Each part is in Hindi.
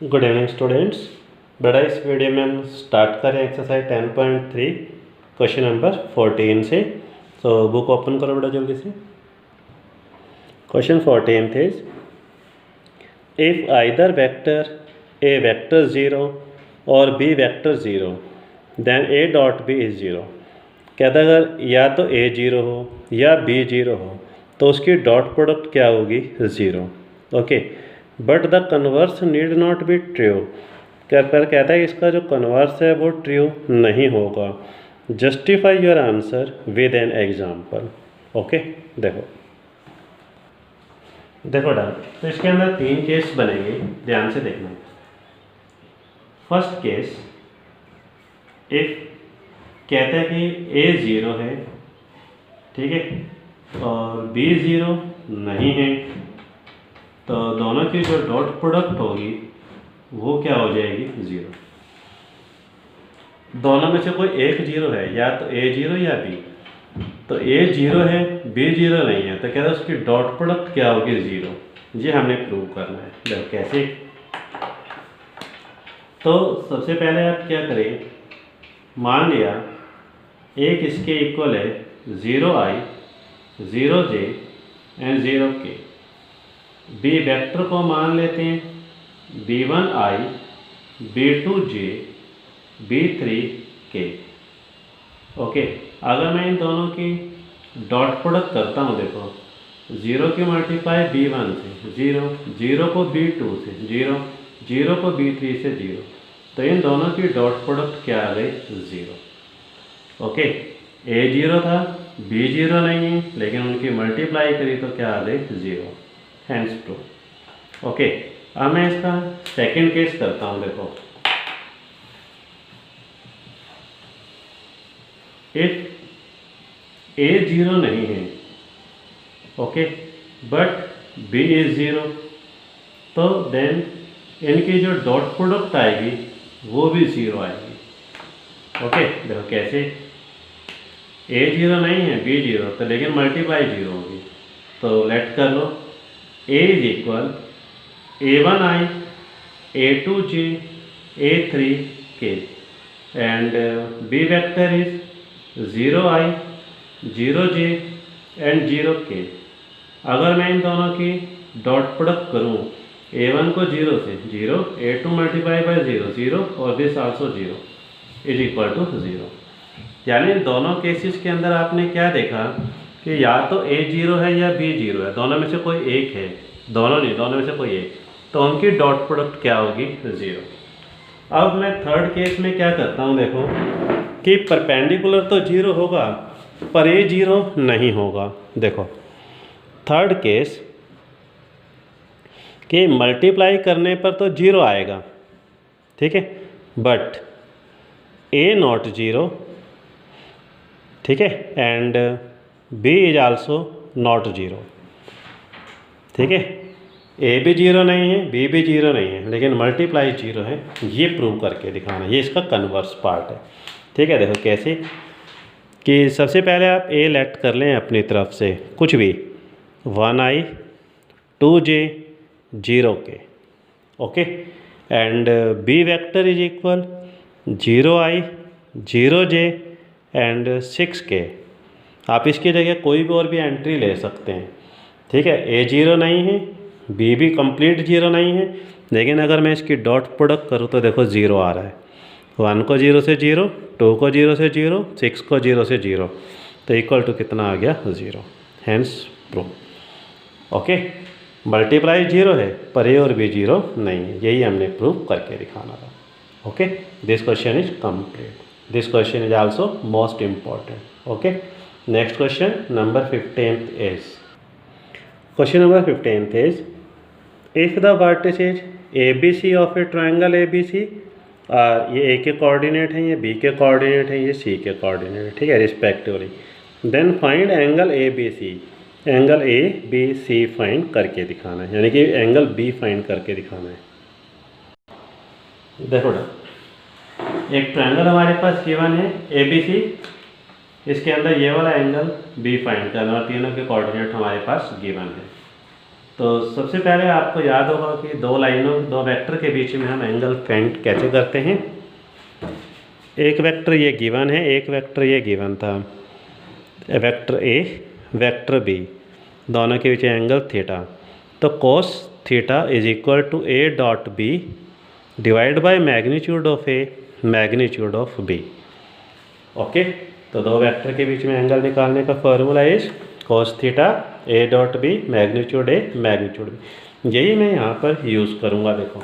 Good evening students. बेटा इस वीडियो में हम स्टार्ट करें एक्सरसाइज 10.3 क्वेश्चन नंबर 14 से। तो बुक ओपन करो बेटा जल्दी से। Question 14 is if either vector a vector 0 और b vector 0 then a dot b is 0। कहता है अगर या तो ए 0 हो या बी 0 हो तो उसकी डॉट प्रोडक्ट क्या होगी 0। Okay, but the converse need not be true. पर कहता है इसका जो कन्वर्स है वो ट्रू नहीं होगा। Justify your answer with an example. Okay, देखो डन। तो इसके अंदर 3 केस बनेंगे, ध्यान से देखना। फर्स्ट केस, इफ कहता है कि ए 0 है, ठीक है, और बी 0 नहीं है, तो दोनों की जो डॉट प्रोडक्ट होगी वो क्या हो जाएगी 0। दोनों में से कोई एक 0 है, या तो ए 0 या बी। तो ए 0 है, बी 0 नहीं है, तो कहते हैं उसकी डॉट प्रोडक्ट क्या होगी 0। ये हमने प्रूव करना है। देखो कैसे। तो सबसे पहले आप क्या करें, मान लिया ए किसके इक्वल है 0i 0j and 0k। B vector को मान लेते हैं b1i b2j b3k। ओके, अगर मैं इन दोनों की डॉट प्रोडक्ट करता हूँ, देखो 0 की मल्टीप्लाई b1 से 0, 0 को b2 से 0, 0 को b3 से 0, तो इन दोनों की डॉट प्रोडक्ट क्या आ गई 0। ओके, a 0 था, b 0 नहीं है, लेकिन उनकी मल्टीप्लाई करी तो क्या आ गई 0। Hands proof. ओके, अब मैं इसका सेकंड केस करता हूं। देखो, इफ ए 0 नहीं है, ओके, बट बी इज 0, तो देन इनकी जो डॉट प्रोडक्ट आएगी वो भी 0 आएगी। ओके, देखो कैसे। ए 0 नहीं है, बी 0, तो लेकिन मल्टीप्लाई 0 होगी, तो लेट कर लो। A is equal A1i A2j A3k and B vector is 0i 0j and 0k। अगर मैं इन दोनों की डॉट प्रोडक्ट करूँ, A1 को 0 से 0, A2 मल्टीप्लाई बाई 0 0 और this also 0 is equal to 0। यानी दोनों केसेस के अंदर आपने क्या देखा कि या तो ए 0 है या बी 0 है, दोनों में से कोई एक है, दोनों नहीं, दोनों में से कोई एक, तो उनकी डॉट प्रोडक्ट क्या होगी 0। अब मैं थर्ड केस में क्या करता हूँ, देखो कि परपेंडिकुलर तो 0 होगा पर ए 0 नहीं होगा। देखो थर्ड केस कि मल्टीप्लाई करने पर तो 0 आएगा, ठीक है, बट ए नॉट 0, ठीक है, and b is also not 0, ठीक है। ए भी 0 नहीं है, बी भी 0 नहीं है, लेकिन मल्टीप्लाई 0 है। ये प्रूव करके दिखाना, ये इसका कन्वर्स पार्ट है, ठीक है। देखो कैसे कि सबसे पहले आप ए लेट कर लें अपनी तरफ से कुछ भी, 1i 2j 0k, okay, and B vector is equal 0i 0j and 6k। आप इसकी जगह कोई भी और भी एंट्री ले सकते हैं, ठीक है। ए 0 नहीं है, बी भी कंप्लीट 0 नहीं है, लेकिन अगर मैं इसकी डॉट प्रोडक्ट करूँ तो देखो 0 आ रहा है। 1 को 0 से 0, 2 को 0 से 0, 6 को 0 से 0, तो इक्वल टू कितना आ गया 0। Hence proof. ओके, मल्टीप्लाई 0 है पर ए और बी 0 नहीं है, यही हमने प्रूव करके दिखाना था। Okay, this question is complete. This question is also most important. Okay, next question number 15th is, question number 15th is, if the vertices ABC of a triangle ABC और ये A के कोऑर्डिनेट हैं, ये B के कोऑर्डिनेट हैं, ये C के कोऑर्डिनेट है, ठीक है, respectively, then find angle ABC। Angle ABC find करके दिखाना है, यानी कि एंगल B फाइंड करके दिखाना है। देखो ना, एक ट्रायंगल हमारे पास गिवन है ABC, इसके अंदर ये वाला एंगल B फाइंड करना और तीनों के कोऑर्डिनेट हमारे पास गिवन है। तो सबसे पहले आपको याद होगा कि दो वेक्टर के बीच में हम एंगल फाइंड कैसे करते हैं। एक वेक्टर ये गिवन है, एक वेक्टर ये गिवन था, वेक्टर ए वेक्टर बी, दोनों के बीच एंगल थीटा। तो cos theta is equal to A dot B divide by magnitude of A magnitude of B. Okay, तो दो वेक्टर के बीच में एंगल निकालने का formula is cos theta A dot B magnitude A magnitude B. यही मैं यहाँ पर यूज़ करूँगा। देखो,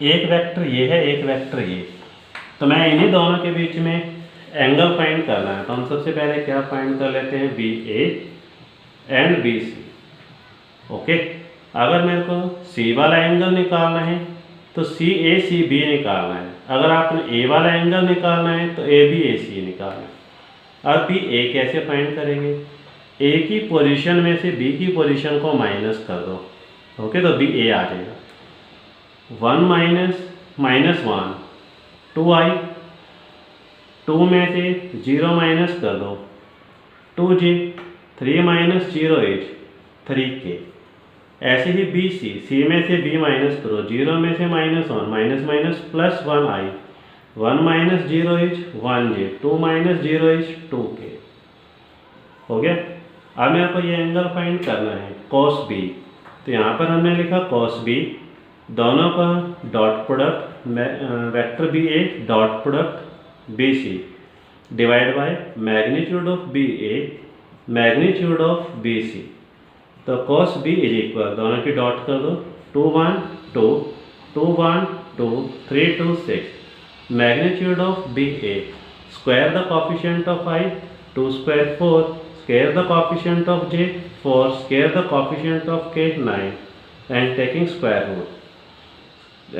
एक वेक्टर ये है, एक वेक्टर ये, तो मैं इन्हीं दोनों के बीच में एंगल फाइंड करना है। तो हम सबसे पहले क्या फाइंड कर लेते हैं, B A and B C. Okay, अगर मेरे को सी वाला एंगल निकालना है तो सी ए सी बी निकालना है। अगर आपने ए वाला एंगल निकालना है तो ए बी ए सी निकालना है। अब बी ए कैसे फाइंड करेंगे, ए की पोजीशन में से बी की पोजीशन को माइनस कर दो। ओके, तो बी ए आ जाएगा, 1 माइनस 1 2i, 2 में से 0 माइनस कर दो 2j, 3 माइनस 0 इज 3k। ऐसे ही बी सी में से b माइनस करो, 0 में से -1 minus minus plus 1i, 1 minus 0 is 1j, 2 minus 0 is 2k। हो गया। अब मेरे को ये एंगल फाइंड करना है cos b। तो यहाँ पर हमने लिखा cos b, दोनों का dot product vector B A dot product B C divide by magnitude of B A magnitude of B C. तो cos b इज इक्वल, दोनों की डॉट कर दो, 2 1 2 2 1 2 3 2 6 magnitude of B A, square the coefficient of i, 2 square 4, square the coefficient of j 4, square the coefficient of k 9 and taking square root.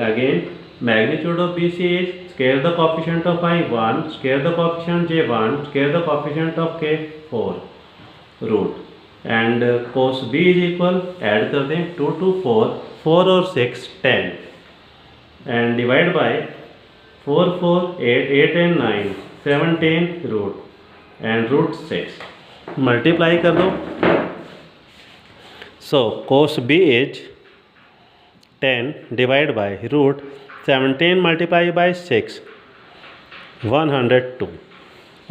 Again, magnitude of BC is square the coefficient of I 1, square the coefficient j 1, square the coefficient of k 4 root, and cos B is equal, add कर दें 2 2 4 4 और 6 10 and divide by 4 4 8 8 and 9 17 root and root 6 multiply कर दो। So cos B is 10 divided by root 17 multiplied by 6 102।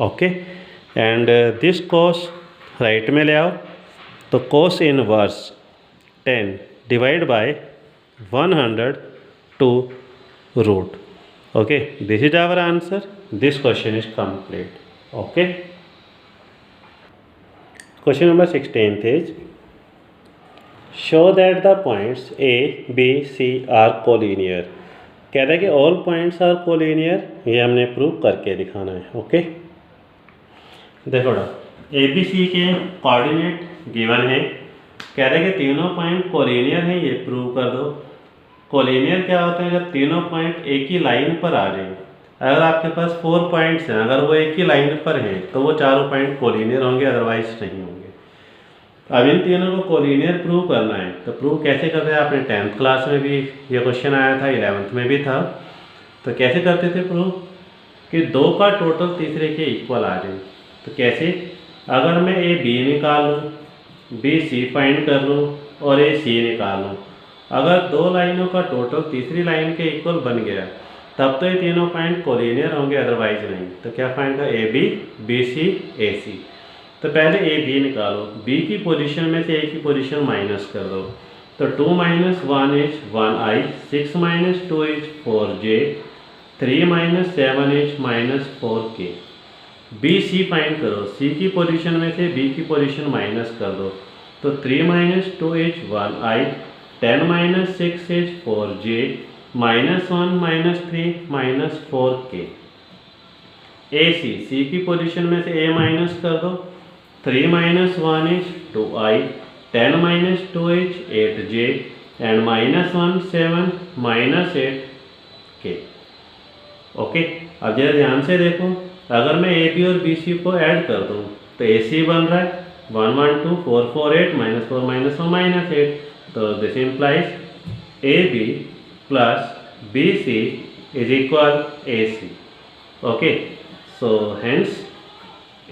Okay, and this cos right में ले आओ, तो cos inverse 10 divide by 102 root. Okay, this is our answer, this question is complete. Okay, question number 16 is show that the points A B C are collinear. कह रहा है कि ऑल पॉइंट्स आर कोलिनियर, ये हमने प्रूव करके दिखाना है। ओके, देखो ए बी सी के कोऑर्डिनेट गिवन है, कह रहे हैं कि तीनों पॉइंट कोलिनियर हैं, ये प्रूव कर दो। कोलिनियर क्या होता है, जब तीनों पॉइंट एक ही लाइन पर आ जाए। अगर आपके पास 4 पॉइंट्स हैं, अगर वो एक ही लाइन पर हैं तो वो चारों पॉइंट कोलिनियर होंगे, अदरवाइज नहीं होंगे। अब इन तीनों को कोलिनियर प्रूव करना है, तो प्रूव कैसे करते हैं, आपने 10th क्लास में भी ये क्वेश्चन आया था, 11th में भी था। तो कैसे करते थे प्रूव, कि 2 का टोटल तीसरे के इक्वल आ जाए। तो कैसे, अगर मैं ए बी निकाल लूँ, बी सी फाइंड कर लूँ और ए सी निकाल लूँ, अगर 2 लाइनों का टोटल तीसरी लाइन के इक्वल बन गया तब तो ये तीनों पॉइंट कोलिनियर होंगे, अदरवाइज नहीं। तो क्या फाइंड कर, ए बी बी सी ए सी। तो पहले ए बी निकालो, बी की पोजीशन में से ए की पोजीशन माइनस कर दो। तो 2 minus 1 is 1i, 6 minus 2 is 4j, 3 minus 7 is -4k। B C find करो, सी की पोजीशन में से बी की पोजीशन माइनस कर दो। तो 3 minus 2 is 1i, 10 minus 6 is 4j, -1 -3 -4k। ए सी की पोजीशन में से ए माइनस कर दो। 3 minus 1 is 2i, 10 minus 2 is 8j and -1 7 -8k। Okay, अब जरा ध्यान से देखो, अगर मैं ए बी और बी सी को ऐड कर दूँ तो ए सी बन रहा है 1 1 2 4 4 8 -4 -1 -8। तो this implies A B plus B C is equal A C. Okay, so hence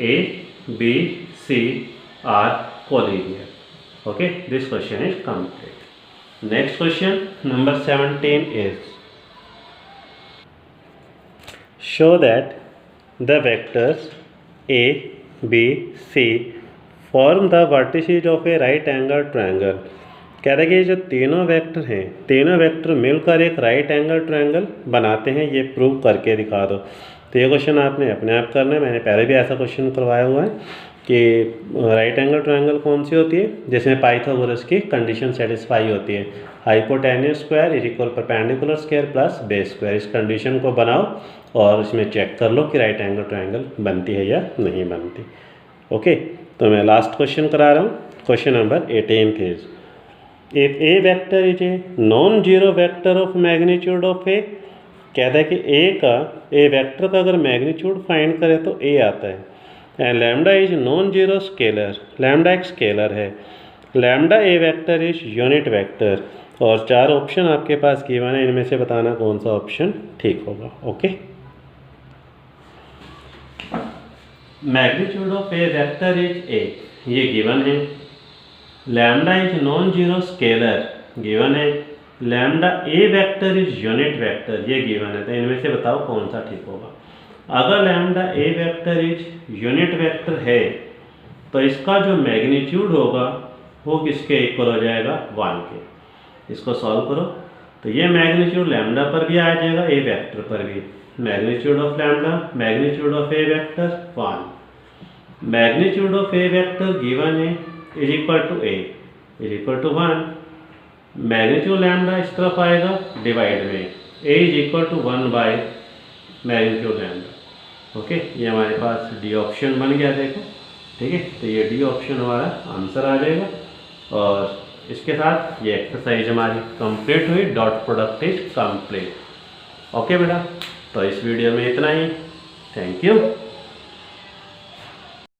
A B C are collinear. Okay, this question is complete. Next question number 17 is, show that the vectors a, b, c form the vertices of a right angle triangle. कह रहे कि ये जो तीनों वेक्टर हैं, तीनों वेक्टर मिलकर एक राइट एंगल ट्रायंगल बनाते हैं, ये प्रूव करके दिखा दो। तो ये क्वेश्चन आपने अपने आप करना है। मैंने पहले भी ऐसा क्वेश्चन करवाया हुआ है कि राइट एंगल ट्रायंगल कौन सी होती है, जिसमें पाइथागोरस की कंडीशन सेटिस्फाई होती है, hypotenuse square is equal perpendicular square plus base square. इस कंडीशन को बनाओ और इसमें चेक कर लो कि राइट एंगल ट्रायंगल बनती है या नहीं बनती। ओके, तो मैं लास्ट क्वेश्चन करा रहा हूँ। Question number 18 is, if a vector is a non zero vector of magnitude of a. कहता है कि ए वेक्टर का अगर मैग्नीट्यूड फाइंड करें तो ए आता है, and lambda is non zero scalar, lambda एक स्केलर है, lambda a vector is unit vector, और 4 ऑप्शन आपके पास गिवन है, इनमें से बताना कौन सा ऑप्शन ठीक होगा। Okay, magnitude of a vector is a, ये गिवन है। Lambda is non zero scalar given है। Lambda a vector is unit vector, ये गिवन है। तो इनमें से बताओ कौन सा ठीक होगा। अगर lambda a vector is unit vector है तो इसका जो मैग्नीट्यूड होगा वो किसके इक्वल हो जाएगा, 1 के। इसको सॉल्व करो तो ये मैग्नीट्यूड लैम्डा पर भी आ जाएगा, ए वेक्टर पर भी। Magnitude of lambda, magnitude of a vector 1, magnitude of a vector given है is equal to a is equal to 1, magnitude lambda इस तरफ आएगा डिवाइड में, a is equal to 1 by magnitude lambda. Okay, ये हमारे पास डी ऑप्शन बन गया, देखो। ठीक है, तो ये डी ऑप्शन हमारा आंसर आ जाएगा। और इसके साथ ये एक्सरसाइज हमारी कंप्लीट हुई, dot product is complete. Okay बेटा, तो इस वीडियो में इतना ही। Thank you.